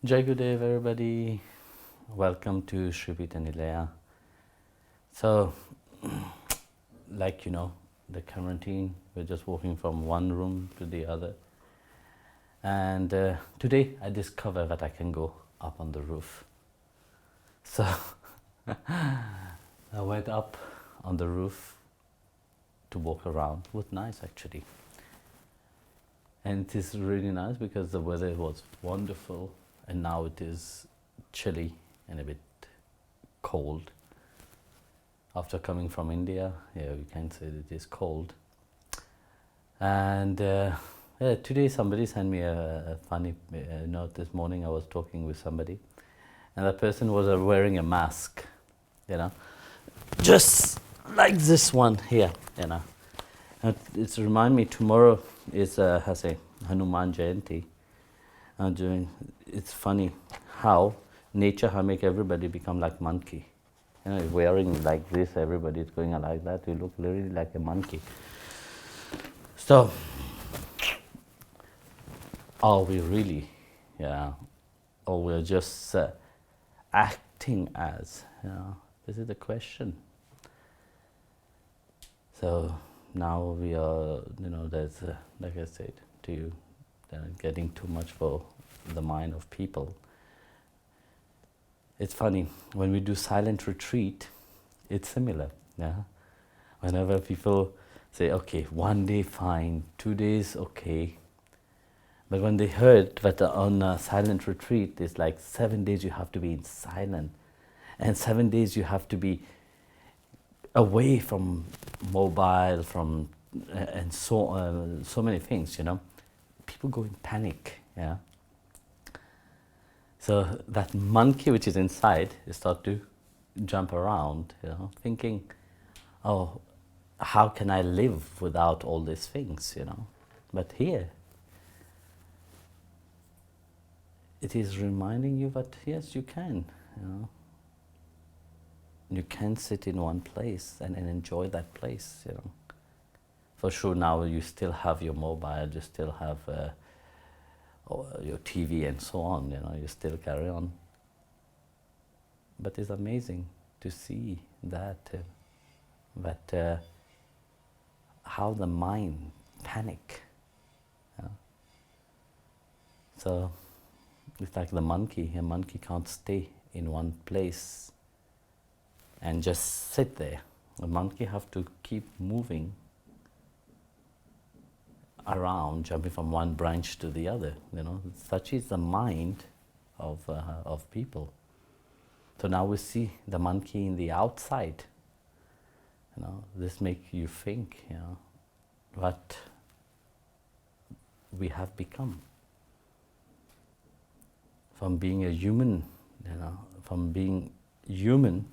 Jai Gurudev, everybody. Welcome to Sri Nilaya. So, like you know, the quarantine, we're just walking from one room to the other. And today I discovered that I can go up on the roof. So, I went up on the roof to walk around. It was nice actually. And it is really nice because the weather was wonderful and now it is chilly and a bit cold. After coming from India, yeah, we can say that it is cold. And today somebody sent me a funny note. This morning I was talking with somebody and that person was wearing a mask, you know, just like this one here, you know. And it's remind me tomorrow is Hanuman Jayanti. It's funny how nature has make everybody become like monkey. You know, wearing like this, everybody is going like that. You look literally like a monkey. So, are we really, yeah, or we're just acting as? You know, this is the question. So now we are, you know, there's, like I said to you, getting too much for the mind of people. It's funny, when we do silent retreat, it's similar. Yeah? Whenever people say, okay, 1 day fine, 2 days okay. But when they heard that on a silent retreat, it's like 7 days you have to be in silence. And 7 days you have to be away from mobile, from and so many things, you know. People go in panic, yeah. So that monkey which is inside start to jump around, you know, thinking, oh, how can I live without all these things, you know? But here, it is reminding you that yes, you can, you know. You can sit in one place and enjoy that place, you know. For sure now you still have your mobile, you still have your TV and so on, you know, you still carry on. But it's amazing to see that, how the mind panic. You know? So it's like the monkey. A monkey can't stay in one place and just sit there. A monkey have to keep moving around, jumping from one branch to the other. You know, such is the mind of people. So now we see the monkey in the outside. You know, this makes you think, you know, what we have become. From being a human, you know, from being human,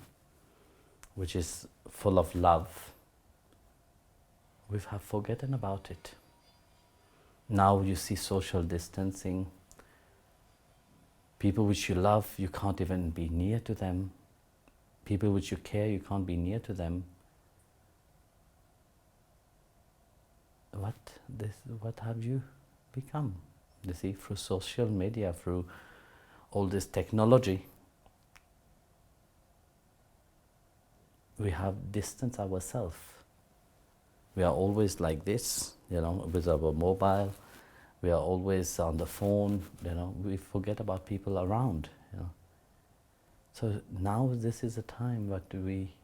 which is full of love, we have forgotten about it. Now you see social distancing. People which you love, you can't even be near to them. People which you care, you can't be near to them. What have you become? You see, through social media, through all this technology, we have distanced ourselves. We are always like this, you know, with our mobile. We are always on the phone, you know. We forget about people around, you know. So now this is a time that we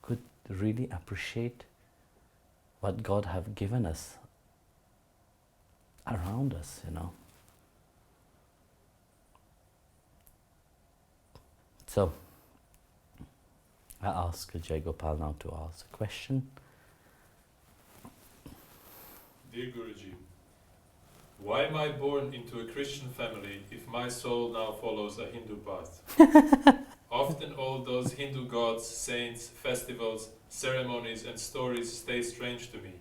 could really appreciate what God have given us around us, you know. So I ask Jai Gopal now to ask a question. Dear Guruji, why am I born into a Christian family if my soul now follows a Hindu path? Often all those Hindu gods, saints, festivals, ceremonies and stories stay strange to me.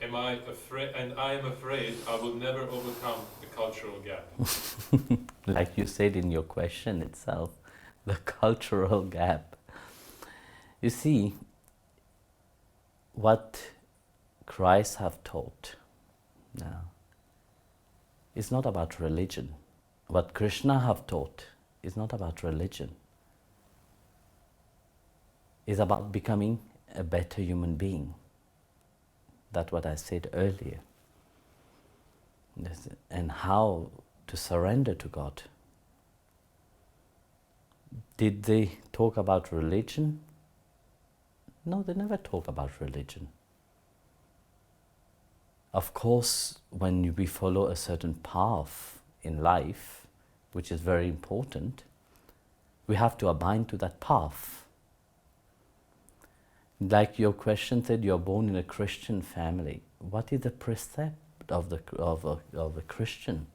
I am afraid I will never overcome the cultural gap. Like you said in your question itself, the cultural gap. You see, what Christ have taught now, it's not about religion. what Krishna have taught is not about religion. It's about becoming a better human being. That's what I said earlier. And how to surrender to God. Did they talk about religion? No, they never talk about religion. Of course, when we follow a certain path in life, which is very important, we have to abide to that path. Like your question said, you're born in a Christian family. What is the precept of a Christian?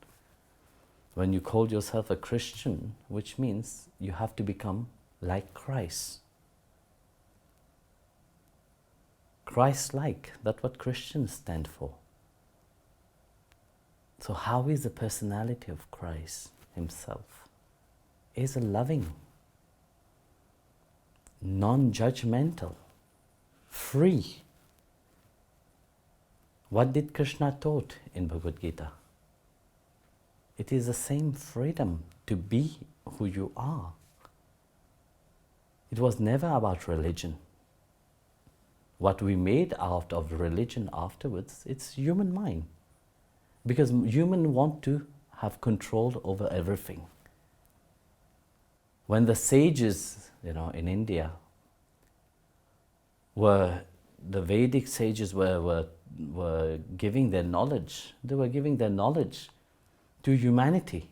When you call yourself a Christian, which means you have to become like Christ. Christ-like, that's what Christians stand for. So how is the personality of Christ himself? Is a loving, non-judgmental, free. What did Krishna taught in Bhagavad Gita? It is the same freedom to be who you are. It was never about religion. What we made out of religion afterwards, it's human mind. Because humans want to have control over everything. When the sages, in India, the Vedic sages were giving their knowledge. They were giving their knowledge to humanity.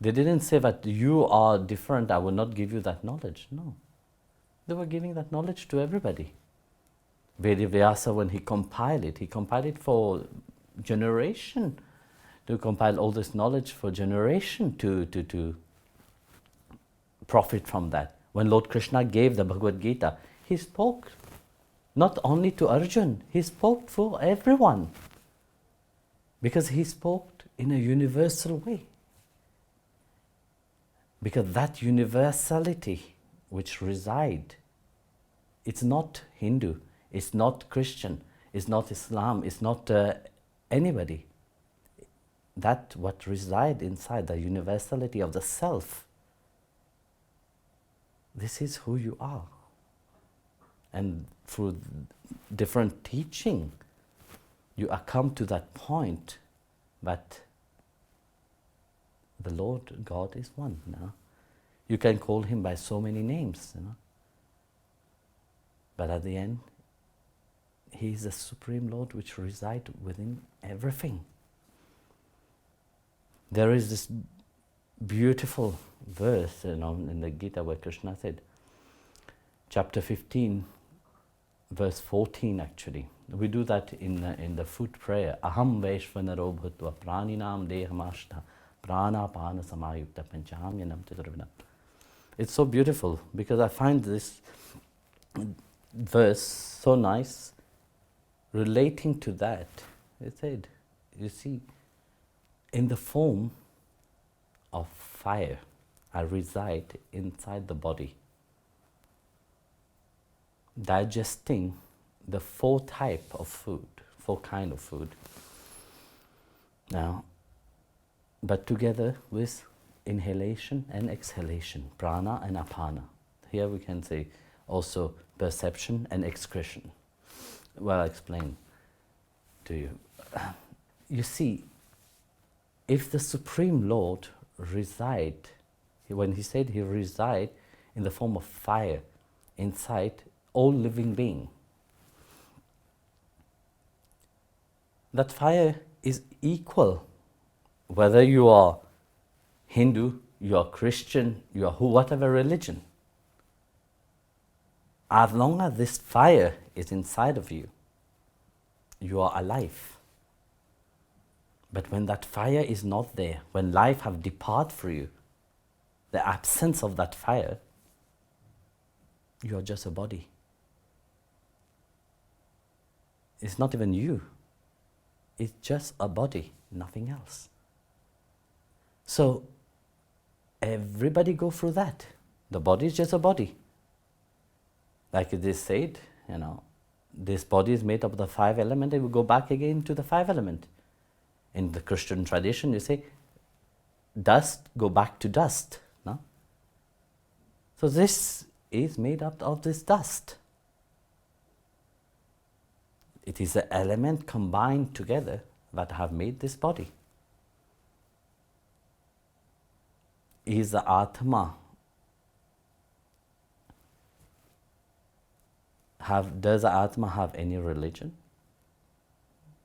They didn't say that you are different, I will not give you that knowledge. No. They were giving that knowledge to everybody. Vedavyasa, when he compiled it for generation, to compile all this knowledge for generation to profit from that. When Lord Krishna gave the Bhagavad Gita, he spoke not only to Arjun, he spoke for everyone. Because he spoke in a universal way. Because that universality which reside, it's not Hindu, it's not Christian, it's not Islam, it's not anybody. That what reside inside, the universality of the self. This is who you are. And through different teaching, you are come to that point that the Lord God is one. You can call him by so many names, but at the end, he is the Supreme Lord which resides within everything. There is this beautiful verse, in the Gita where Krishna said, chapter 15, verse 14 actually. We do that in the food prayer. Aham Vaishvanaro bhutva praninam dehamashta pranapana samayukta panchamyanam chaturvinam. It's so beautiful because I find this verse so nice relating to that. It said, you see, in the form of fire, I reside inside the body, digesting the four kind of food. Now, but together with inhalation and exhalation, prana and apana. Here we can say also perception and excretion. Well, I'll explain to you. You see, if the Supreme Lord reside, when he said he reside in the form of fire inside all living being, that fire is equal, whether you are Hindu, you are Christian, you are whatever religion. As long as this fire is inside of you, you are alive. But when that fire is not there, when life have departed from you, the absence of that fire, you are just a body. It's not even you. It's just a body, nothing else. So, everybody go through that. The body is just a body. Like it is said, this body is made up of the 5 elements, and we go back again to the 5 elements. In the Christian tradition, you say, dust go back to dust. No? So this is made up of this dust. It is an element combined together that have made this body. Is the Atma does the Atma have any religion?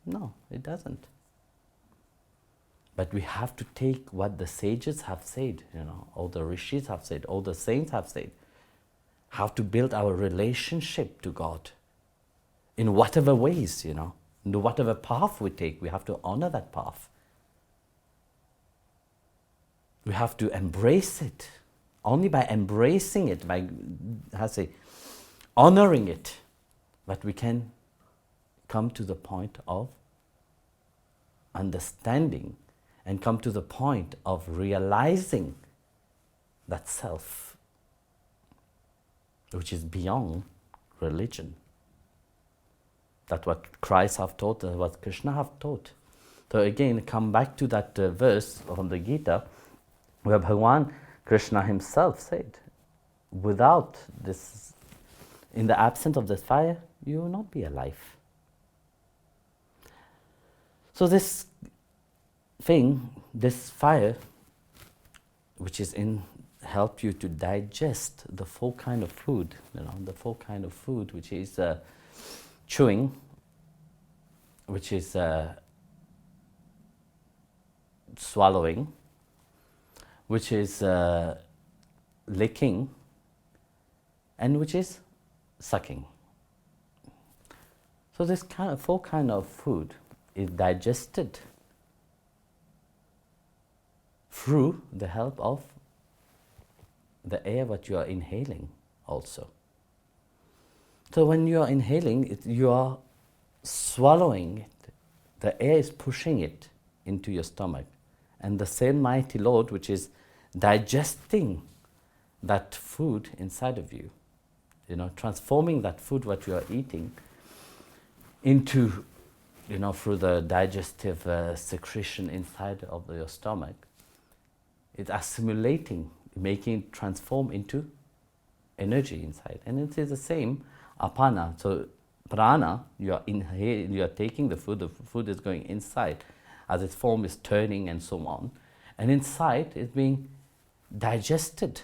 No, it doesn't. But we have to take what the sages have said, all the rishis have said, all the saints have said, how to build our relationship to God in whatever ways, in whatever path we take, we have to honor that path. We have to embrace it. Only by embracing it, by honoring it, that we can come to the point of understanding and come to the point of realizing that self, which is beyond religion. That's what Christ have taught, what Krishna have taught. So again, come back to that verse from the Gita, where Bhagavan Krishna himself said, without this, in the absence of this fire, you will not be alive. So this thing, this fire, which is help you to digest the four kind of food, the four kind of food, which is chewing, which is swallowing, which is licking, and which is sucking. So this four kind of food is digested through the help of the air that you are inhaling also. So when you are inhaling it, you are swallowing it. The air is pushing it into your stomach. And the same mighty Lord, which is digesting that food inside of you, transforming that food what you are eating into, through the digestive secretion inside of your stomach, it's assimilating, making it transform into energy inside. And it is the same apana. So prana, you are inhaling, you are taking the food is going inside as its form is turning and so on. And inside is being digested.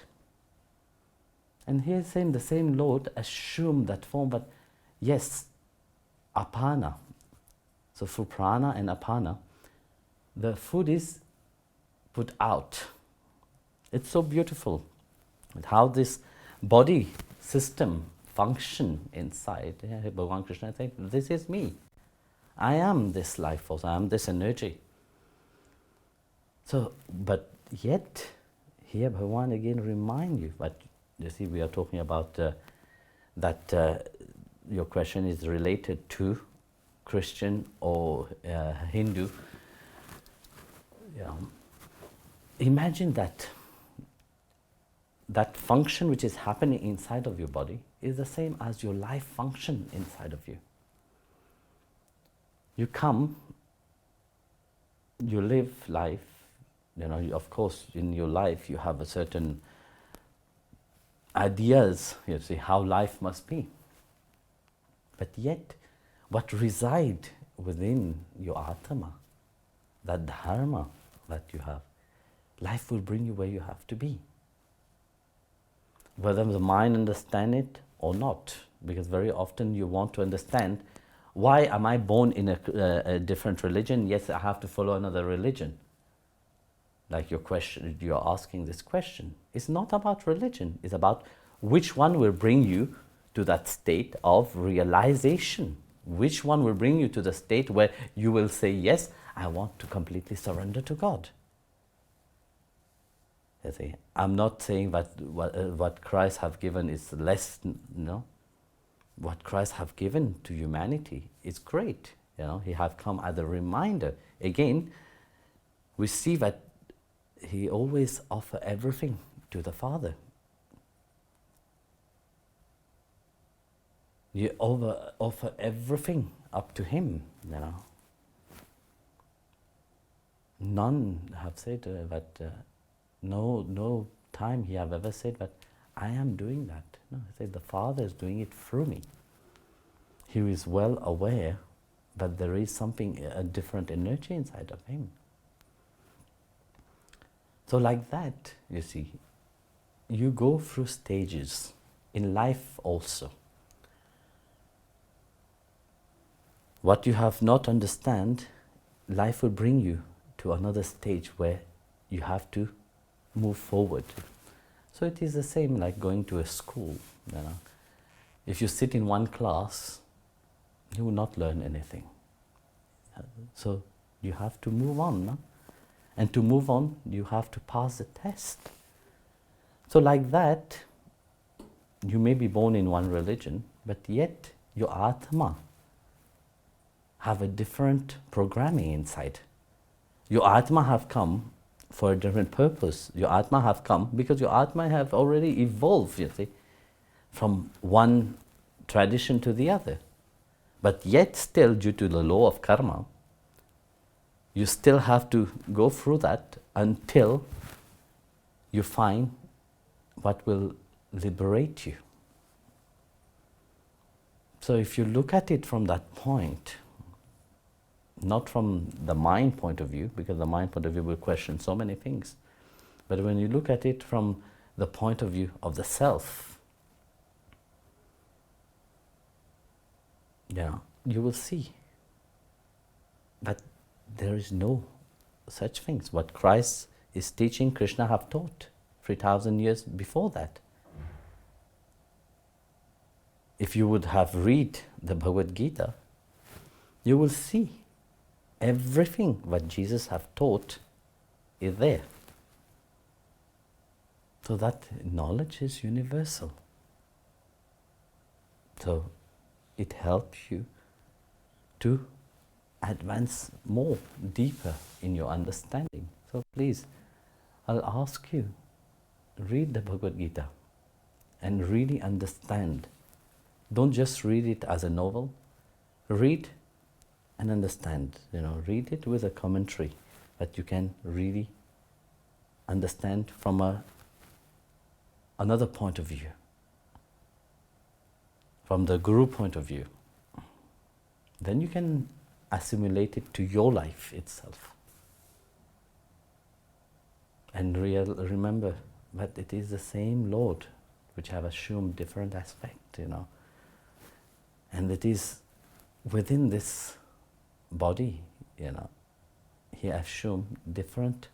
And here saying the same Lord assumed that form, but yes, apana. So through prana and apana, the food is put out. It's so beautiful how this body system function inside. Bhagavan Krishna said, this is me. I am this life force, I am this energy. So, but yet, here Bhagavan again remind you, but you see we are talking about that your question is related to Christian or Hindu. Imagine that function which is happening inside of your body is the same as your life function inside of you. You come, you live life, of course in your life you have a certain ideas, you see, how life must be. But yet, what reside within your Atma, that dharma that you have, life will bring you where you have to be. Whether the mind understands it or not, because very often you want to understand, why am I born in a different religion? Yes, I have to follow another religion. Like your question, you are asking this question. It's not about religion. It's about which one will bring you to that state of realization. Which one will bring you to the state where you will say, yes, I want to completely surrender to God. You see, I'm not saying that what Christ have given is less, What Christ have given to humanity is great. He have come as a reminder. Again, we see that he always offer everything to the Father. You offer everything up to him, None have said that, no time he have ever said that I am doing that. No, he said the Father is doing it through me. He is well aware that there is something, a different energy inside of him. So like that, you see, you go through stages in life also. What you have not understand, life will bring you to another stage where you have to move forward. So it is the same like going to a school. If you sit in one class, you will not learn anything. So you have to move on. No? And to move on, you have to pass the test. So like that, you may be born in one religion, but yet your Atma have a different programming inside. Your Atma have come for a different purpose. Your Atma have come because your Atma have already evolved, you see, from one tradition to the other. But yet still, due to the law of karma, you still have to go through that until you find what will liberate you. So if you look at it from that point, not from the mind point of view, because the mind point of view will question so many things, but when you look at it from the point of view of the self, you will see that there is no such things. What Christ is teaching, Krishna have taught 3,000 years before that. If you would have read the Bhagavad Gita, you will see everything what Jesus have taught is there. So that knowledge is universal. So it helps you to advance more, deeper in your understanding. So please, I'll ask you, read the Bhagavad Gita and really understand. Don't just read it as a novel. Read and understand. Read it with a commentary that you can really understand from another point of view, from the Guru point of view. Then you can assimilate it to your life itself. And remember that it is the same Lord which have assumed different aspect, And it is within this body, he assumed different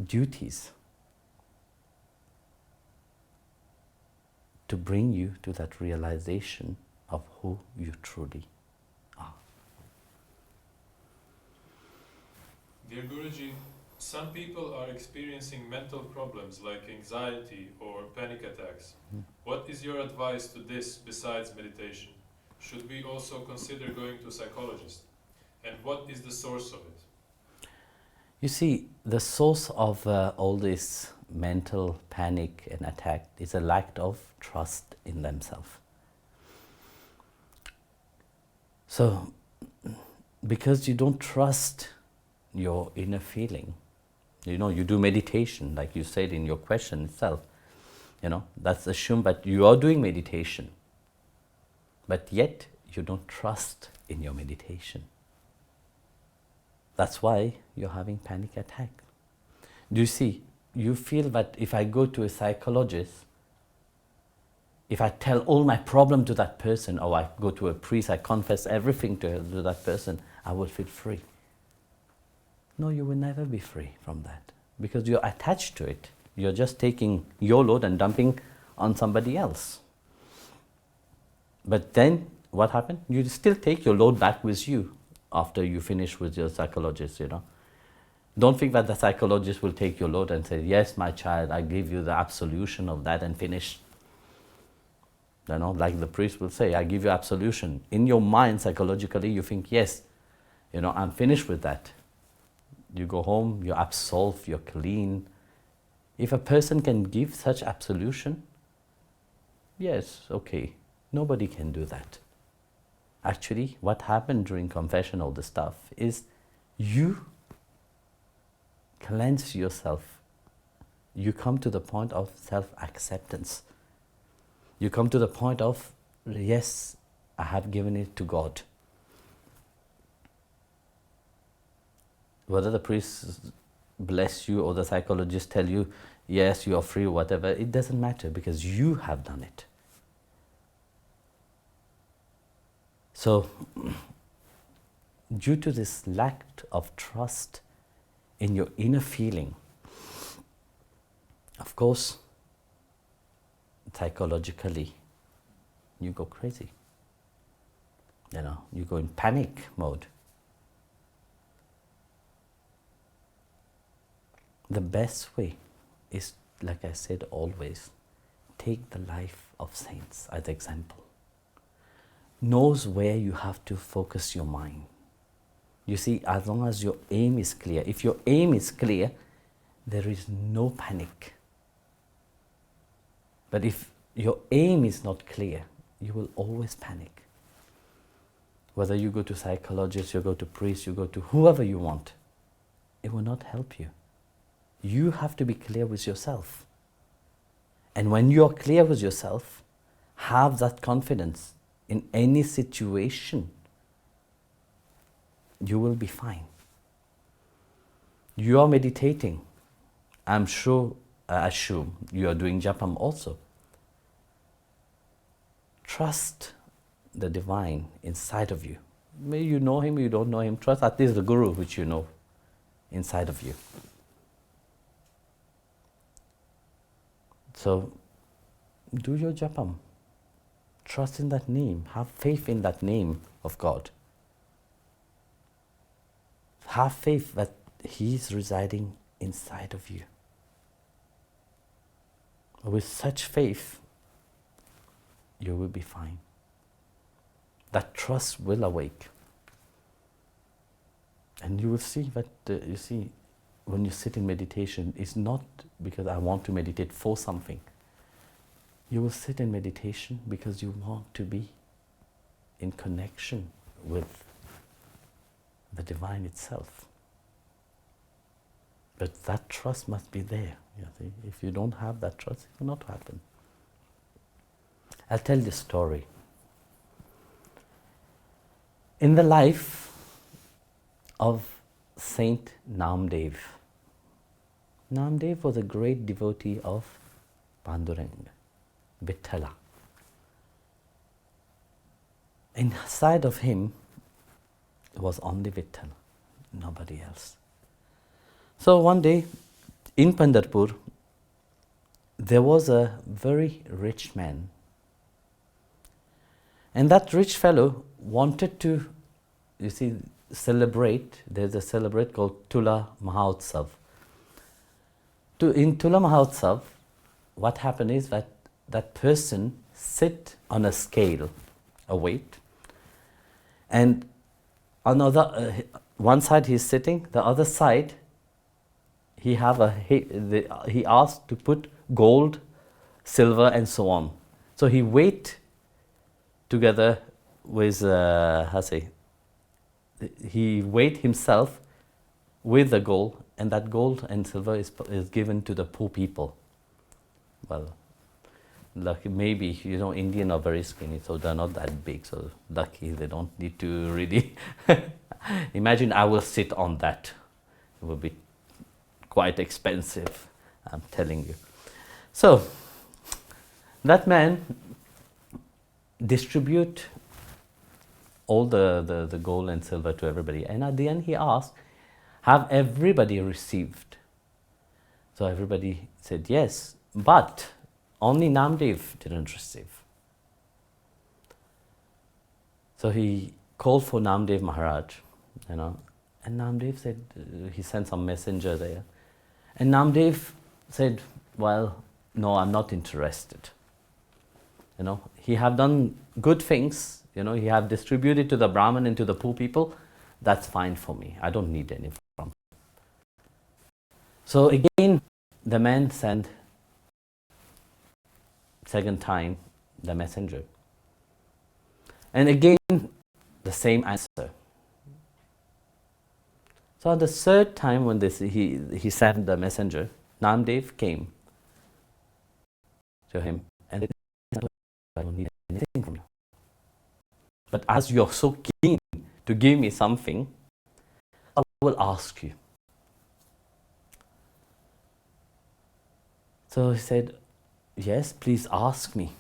duties to bring you to that realization of who you truly are. Dear Guruji, some people are experiencing mental problems like anxiety or panic attacks. What is your advice to this besides meditation? Should we also consider going to a psychologist? And what is the source of it? You see, the source of all this mental panic and attack is a lack of trust in themselves. So, because you don't trust your inner feeling, you do meditation, like you said in your question itself, that's assumed that you are doing meditation, but yet you don't trust in your meditation. That's why you're having panic attack. Do you see? You feel that if I go to a psychologist, if I tell all my problem to that person, or I go to a priest, I confess everything to that person, I will feel free. No, you will never be free from that, because you're attached to it. You're just taking your load and dumping on somebody else. But then, what happened? You still take your load back with you after you finish with your psychologist, Don't think that the psychologist will take your load and say, yes, my child, I give you the absolution of that and finish. Like the priest will say, I give you absolution. In your mind, psychologically, you think, yes, I'm finished with that. You go home, you're absolved, you're clean. If a person can give such absolution, yes, okay, nobody can do that. Actually, what happened during confession, all this stuff, is you cleanse yourself. You come to the point of self-acceptance. You come to the point of, yes, I have given it to God. Whether the priest bless you or the psychologist tell you, yes, you are free, whatever, it doesn't matter because you have done it. So, due to this lack of trust in your inner feeling, of course, psychologically, you go crazy. You go in panic mode. The best way is, like I said always, take the life of saints as example. Knows where you have to focus your mind. You see, as long as your aim is clear, if your aim is clear, there is no panic. But if your aim is not clear, you will always panic. Whether you go to psychologists, you go to priests, you go to whoever you want, it will not help you. You have to be clear with yourself. And when you are clear with yourself, have that confidence in any situation, you will be fine. You are meditating. I'm sure, I assume, you are doing japam also. Trust the divine inside of you. Maybe you know him, you don't know him. Trust at least the Guru which you know inside of you. So, do your japam. Trust in that name. Have faith in that name of God. Have faith that He is residing inside of you. With such faith, you will be fine. That trust will awake. And you will see that, when you sit in meditation, it's not because I want to meditate for something. You will sit in meditation because you want to be in connection with the divine itself. But that trust must be there. You see? If you don't have that trust, it will not happen. I'll tell this story. In the life of Saint Namdev. Namdev was a great devotee of Panduranga, Vithala. Inside of him was only Vithala, nobody else. So one day in Pandharpur, there was a very rich man. And that rich fellow wanted to, celebrate. There's a celebrate called Tula Mahotsav. In Tula Mahotsav, what happened is that that person sit on a scale, a weight, and another one side he's sitting, the other side he asked to put gold, silver, and so on. So he weighed together with he weighed himself with the gold, and that gold and silver is given to the poor people. Well, lucky, maybe, Indian are very skinny, so they're not that big, so lucky they don't need to really imagine I will sit on that. It will be quite expensive, I'm telling you. So that man distribute all the gold and silver to everybody, and at the end he asked, have everybody received? So everybody said yes, but only Namdev didn't receive. So he called for Namdev Maharaj, and Namdev said, he sent some messenger there, and Namdev said, well, no, I'm not interested. He have done good things, he have distributed to the Brahmin and to the poor people, that's fine for me, I don't need any from. So again, the man sent second time the messenger. And again, the same answer. So on the third time when he sent the messenger, Namdev came to him and said, I don't need anything from you. But as you're so keen to give me something, I will ask you. So he said, yes, please ask me.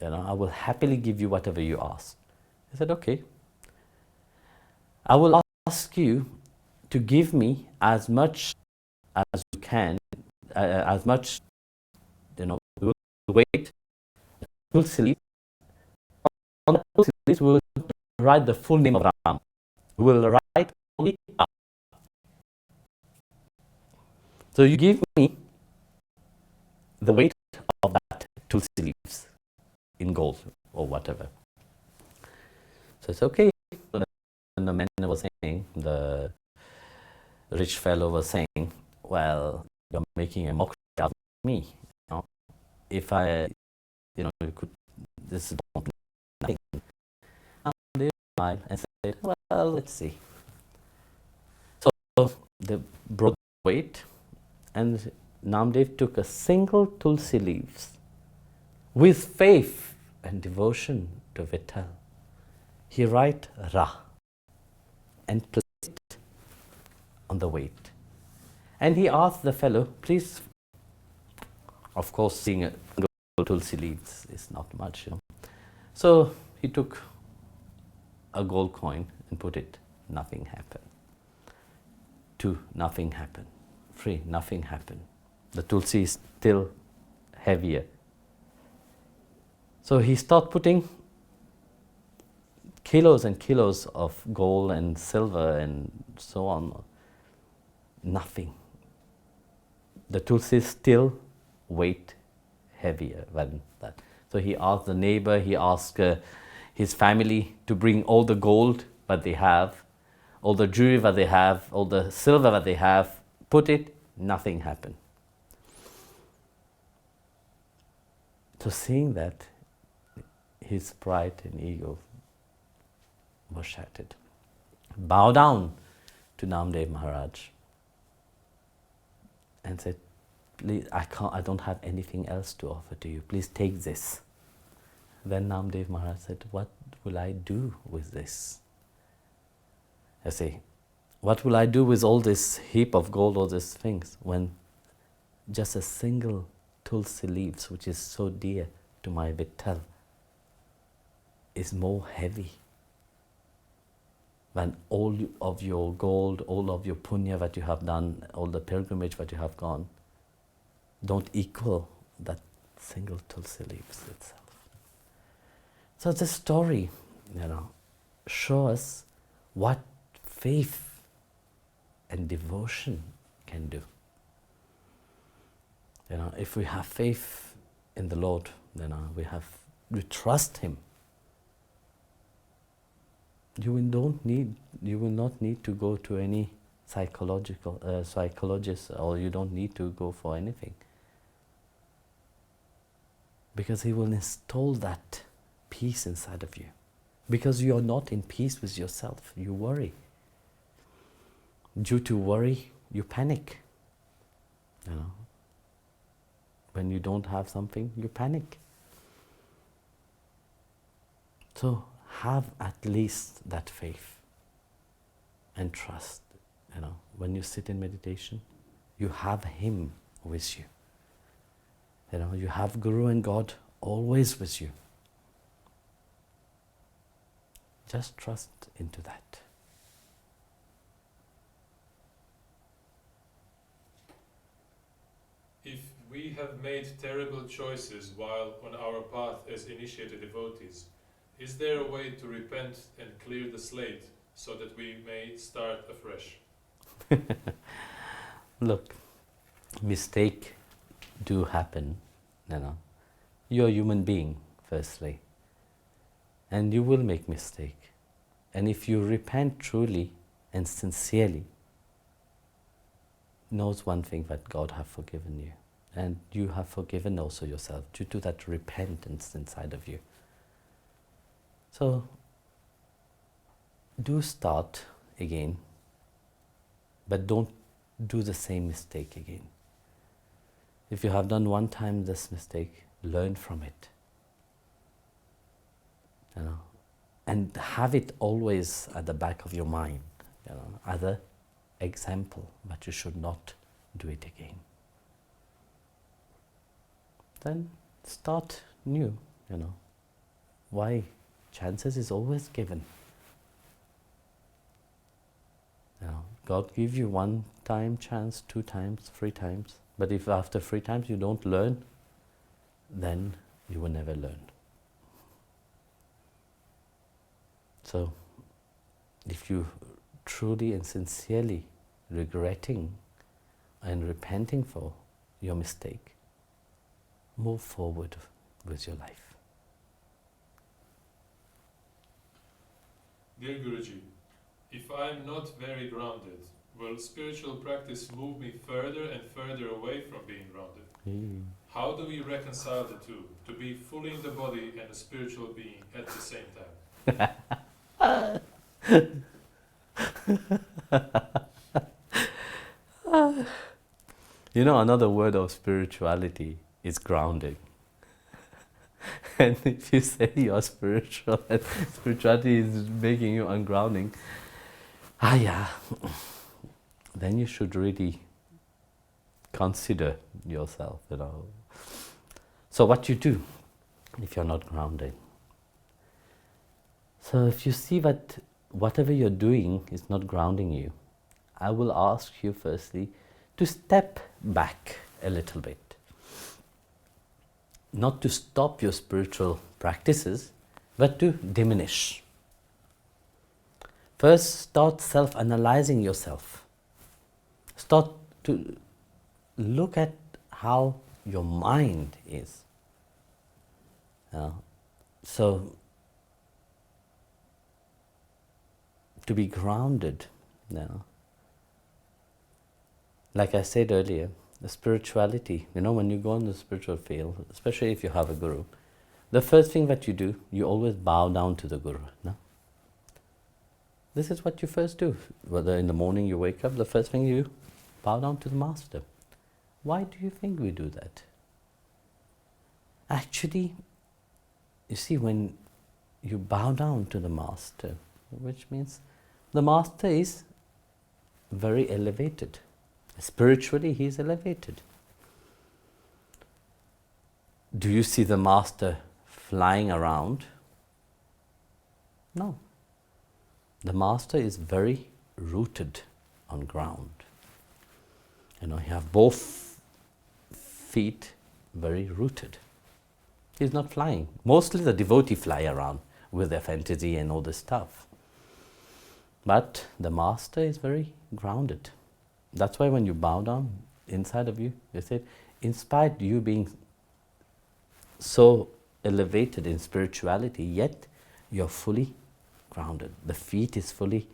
I will happily give you whatever you ask. He said, okay. I will ask you to give me as much as you can, as much, we will wait tulsi leaf. On the tulsi leaves, we will write the full name of Ram. We will write only Ram. So you give me the weight of that tulsi leaves in gold or whatever. So it's okay. And the man was saying, the rich fellow was saying, well, you're making a mockery out of me. If I, you could, this is nothing. And they smiled and said, well, let's see. So they brought the weight, and Namdev took a single tulsi leaves with faith and devotion to Vittal. He write Ra and placed it on the weight. And he asked the fellow, please, of course, seeing a tulsi leaves is not much, So he took a gold coin and put it. Nothing happened. 2, nothing happened. 3, nothing happened. The tulsi is still heavier. So he started putting kilos and kilos of gold and silver and so on. Nothing. The tulsi still weight heavier than that. So he asked the neighbor, he asked his family to bring all the gold that they have, all the jewelry that they have, all the silver that they have, put it, nothing happened. So seeing that, his pride and ego was shattered. Bow down to Namdev Maharaj and said, please, I don't have anything else to offer to you. Please take this. Then Namdev Maharaj said, what will I do with this? I say, what will I do with all this heap of gold, all these things, when just a single tulsi leaves, which is so dear to my Vittal, is more heavy than all of your gold, all of your punya that you have done, all the pilgrimage that you have gone, don't equal that single tulsi leaves itself. So this story, shows us what faith and devotion can do. If we have faith in the Lord, we trust Him. You will not need to go to any psychologist, or you don't need to go for anything. Because He will install that peace inside of you. Because you are not in peace with yourself, you worry. Due to worry, you panic. When you don't have something, you panic. So have at least that faith and trust. When you sit in meditation, you have Him with you. You have Guru and God always with you. Just trust into that. If we have made terrible choices while on our path as initiated devotees, is there a way to repent and clear the slate so that we may start afresh? Look, mistakes do happen, You're a human being, firstly. And you will make mistake. And if you repent truly and sincerely, knows one thing, that God have forgiven you. And you have forgiven also yourself due to that repentance inside of you. So, do start again but don't do the same mistake again. If you have done one time this mistake, learn from it. And have it always at the back of your mind, as an example, but you should not do it again. Then start new, Why? Chances is always given. God gives you 1 time chance, 2 times, 3 times. But if after 3 times you don't learn, then you will never learn. So, if you truly and sincerely regretting and repenting for your mistake, move forward with your life. Dear Guruji, if I am not very grounded, will spiritual practice move me further and further away from being grounded? How do we reconcile the two, to be fully in the body and a spiritual being at the same time? Another word of spirituality is grounding. And if you say you're spiritual and spirituality is making you ungrounding, then you should really consider yourself, So what you do if you're not grounded? So if you see that whatever you're doing is not grounding you, I will ask you firstly to step back a little bit. Not to stop your spiritual practices, but to diminish. First, start self-analyzing yourself. Start to look at how your mind is. So, to be grounded, like I said earlier, the spirituality, when you go in the spiritual field, especially if you have a guru, the first thing that you do, you always bow down to the guru. No? This is what you first do. Whether in the morning you wake up, the first thing you bow down to the master. Why do you think we do that? Actually, you see, when you bow down to the master, which means the master is very elevated. Spiritually, he is elevated. Do you see the master flying around? No. The master is very rooted on ground. He have both feet very rooted. He's not flying. Mostly the devotee fly around with their fantasy and all this stuff. But the master is very grounded. That's why when you bow down, inside of you, they said, in spite of you being so elevated in spirituality, yet you're fully grounded. The feet is fully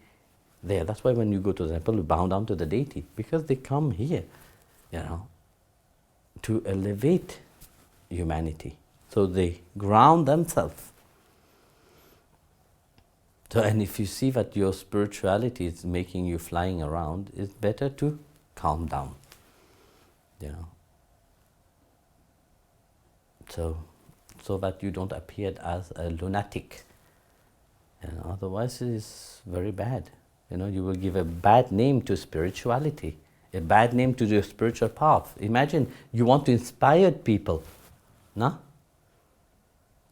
there. That's why when you go to the temple, you bow down to the deity, because they come here, to elevate humanity. So they ground themselves. So, and if you see that your spirituality is making you flying around, it's better to calm down, So that you don't appear as a lunatic. Otherwise it is very bad. You will give a bad name to spirituality, a bad name to your spiritual path. Imagine you want to inspire people, no?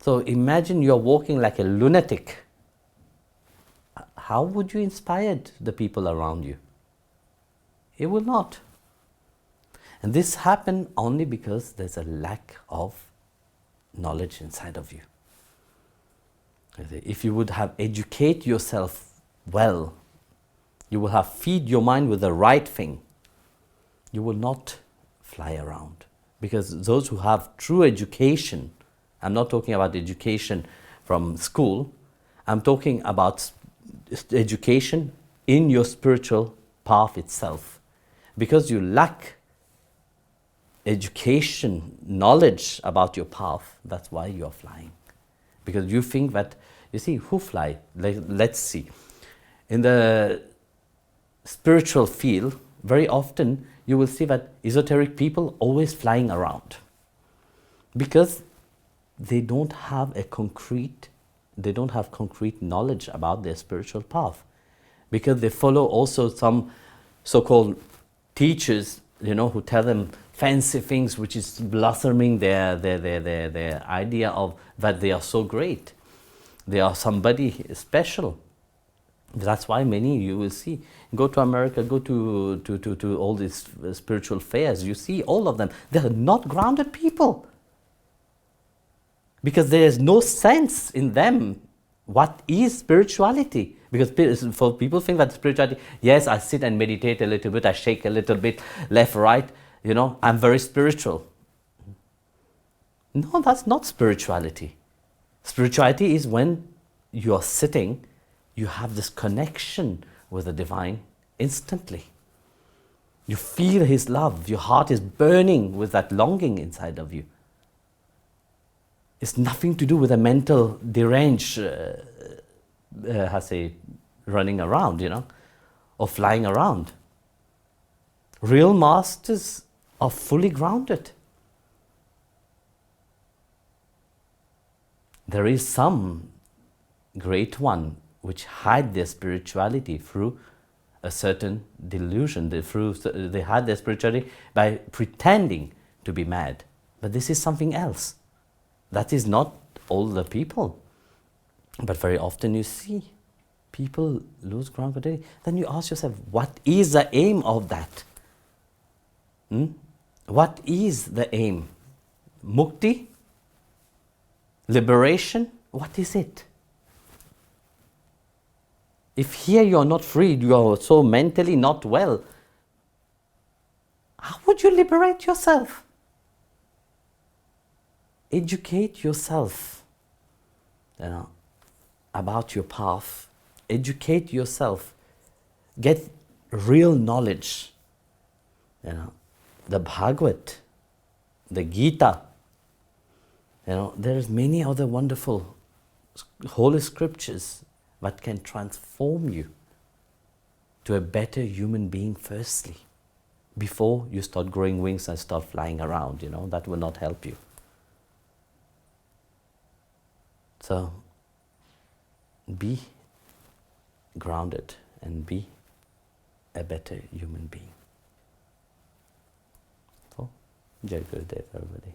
So imagine you're walking like a lunatic. How would you inspire the people around you? It will not. And this happens only because there's a lack of knowledge inside of you. If you would have educate yourself well, you will have feed your mind with the right thing, you will not fly around. Because those who have true education, I'm not talking about education from school, I'm talking about education in your spiritual path itself. Because you lack education, knowledge about your path, that's why you're flying. Because you think that, you see, who fly? Let's see. In the spiritual field, very often you will see that esoteric people always flying around because they don't have concrete knowledge about their spiritual path, because they follow also some so-called teachers, who tell them fancy things, which is blossoming their idea of that they are so great, they are somebody special. That's why many, you will see, go to America, go to all these spiritual fairs, you see all of them, they are not grounded people. Because there is no sense in them what is spirituality. Because for people think that spirituality, yes, I sit and meditate a little bit, I shake a little bit, left, right, I'm very spiritual. No, that's not spirituality. Spirituality is when you are sitting, you have this connection with the divine instantly. You feel his love, your heart is burning with that longing inside of you. It's nothing to do with a mental deranged, running around, or flying around. Real masters are fully grounded. There is some great one which hide their spirituality through a certain delusion. They hide their spirituality by pretending to be mad. But this is something else. That is not all the people. But very often you see people lose ground for day. Then you ask yourself, what is the aim of that? What is the aim? Mukti? Liberation? What is it? If here you are not freed, you are so mentally not well, how would you liberate yourself? Educate yourself, about your path. Educate yourself. Get real knowledge. The Bhagavad, the Gita. There's many other wonderful holy scriptures that can transform you to a better human being firstly, before you start growing wings and start flying around. That will not help you. So, be grounded and be a better human being. So, Jai Gurudev, everybody.